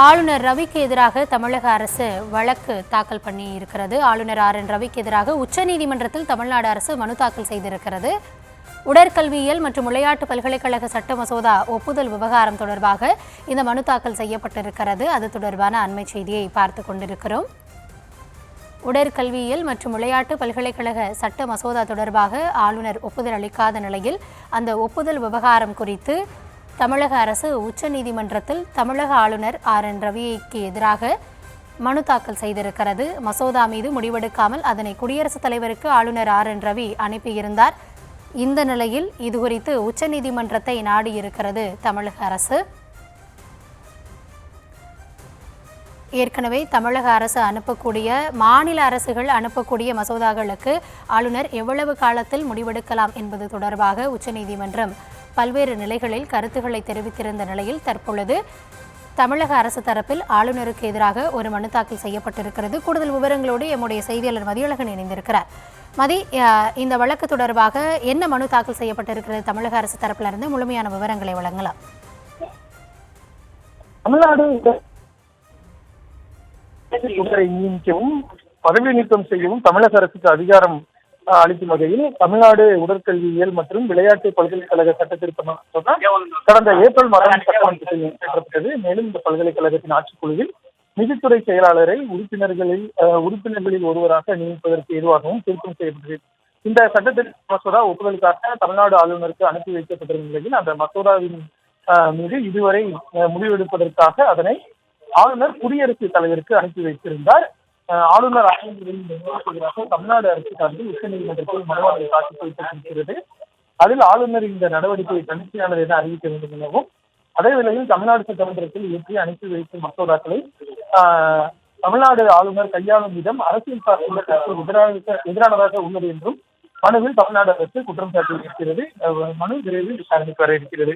ஆளுநர் ரவிக்கு எதிராக தமிழக அரசு வழக்கு தாக்கல் பண்ணி இருக்கிறது. ஆளுநர் ரவிக்கு எதிராக உச்சநீதிமன்றத்தில் தமிழ்நாடு அரசு மனு தாக்கல் செய்திருக்கிறது. உடற்கல்வியியல் மற்றும் விளையாட்டு பல்கலைக்கழக சட்ட மசோதா ஒப்புதல் விவகாரம் தொடர்பாக இந்த மனு தாக்கல் செய்யப்பட்டிருக்கிறது. அது தொடர்பான அண்மை செய்தியை பார்த்து கொண்டிருக்கிறோம். உடற்கல்வியியல் மற்றும் விளையாட்டு பல்கலைக்கழக சட்ட மசோதா தொடர்பாக ஆளுநர் ஒப்புதல் அளிக்காத நிலையில் அந்த ஒப்புதல் விவகாரம் குறித்து தமிழக அரசு உச்சநீதிமன்றத்தில் தமிழக ஆளுநர் ரவிக்கு எதிராக மனு தாக்கல் செய்திருக்கிறது. மசோதா மீது முடிவெடுக்காமல் அதனை குடியரசுத் தலைவருக்கு ஆளுநர் ரவி அனுப்பியிருந்தார். இந்த நிலையில் இதுகுறித்து உச்சநீதிமன்றத்தை நாடியிருக்கிறது தமிழக அரசு. ஏற்கனவே தமிழக அரசு அனுப்பக்கூடிய மாநில அரசுகள் அனுப்பக்கூடிய மசோதாக்களுக்கு ஆளுநர் எவ்வளவு காலத்தில் முடிவெடுக்கலாம் என்பது தொடர்பாக உச்சநீதிமன்றம் பல்வேறு நிலைகளில் கருத்துக்களை தெரிவித்திருந்த நிலையில் தற்பொழுது தமிழக அரசு தரப்பில் ஆளுநருக்கு எதிராக ஒரு மனு தாக்கல் செய்யப்பட்டிருக்கிறது. கூடுதல் விவரங்களோடு எம்முடைய செய்தியாளர் மதியழகன் இணைந்திருக்கிறார். இந்த வழக்கு தொடர்பாக என்ன மனு தாக்கல் செய்யப்பட்டிருக்கிறது தமிழக அரசு தரப்பிலிருந்து முழுமையான விவரங்களை வழங்கலாம். தமிழ்நாடு நியமிக்கவும் பதவி நீக்கம் செய்யவும் தமிழக அரசுக்கு அதிகாரம் அளிக்கும் வகையில் தமிழ்நாடு உடற்கல்வியியல் மற்றும் விளையாட்டு பல்கலைக்கழக சட்ட திருத்த மசோதா கடந்த ஏப்ரல் மாதம் சட்டமன்றத்தில் நிறைவேற்றப்பட்டது. மேலும் இந்த பல்கலைக்கழகத்தின் ஆட்சிக்குழுவில் நிதித்துறை செயலாளரை உறுப்பினர்களில் ஒருவராக நியமிப்பதற்கு ஏதுவாகவும் திருத்தம் செய்யப்பட்டது. இந்த சட்ட திருத்த மசோதா ஒப்புதலுக்காக தமிழ்நாடு ஆளுநருக்கு அனுப்பி வைக்கப்பட்டிருந்த நிலையில் அந்த மசோதாவின் மீது இதுவரை முடிவெடுப்பதற்காக அதனை ஆளுநர் குடியரசுத் தலைவருக்கு அனுப்பி வைத்திருந்தார். ஆளுநர் எதிராக தமிழ்நாடு அரசு சார்பில் உச்சநீதிமன்றத்தில் மனுவாக தாக்கல் செய்யப்பட்டிருக்கிறது. அதில் ஆளுநர் இந்த நடவடிக்கையை தன்னிச்சையானது என அறிவிக்க வேண்டும் எனவும், அதே வேளையில் தமிழ்நாடு சட்டமன்றத்தில் இயற்றி அனுப்பி வைக்கும் மசோதாக்களை தமிழ்நாடு ஆளுநர் கையாளும் விதம் அரசியல் சார்ந்த எதிரானதாக உள்ளது என்றும் மனுவில் தமிழ்நாடு அரசு குற்றம் சாட்டியிருக்கிறது. மனு விரைவில் விசாரணைக்கு வர இருக்கிறது.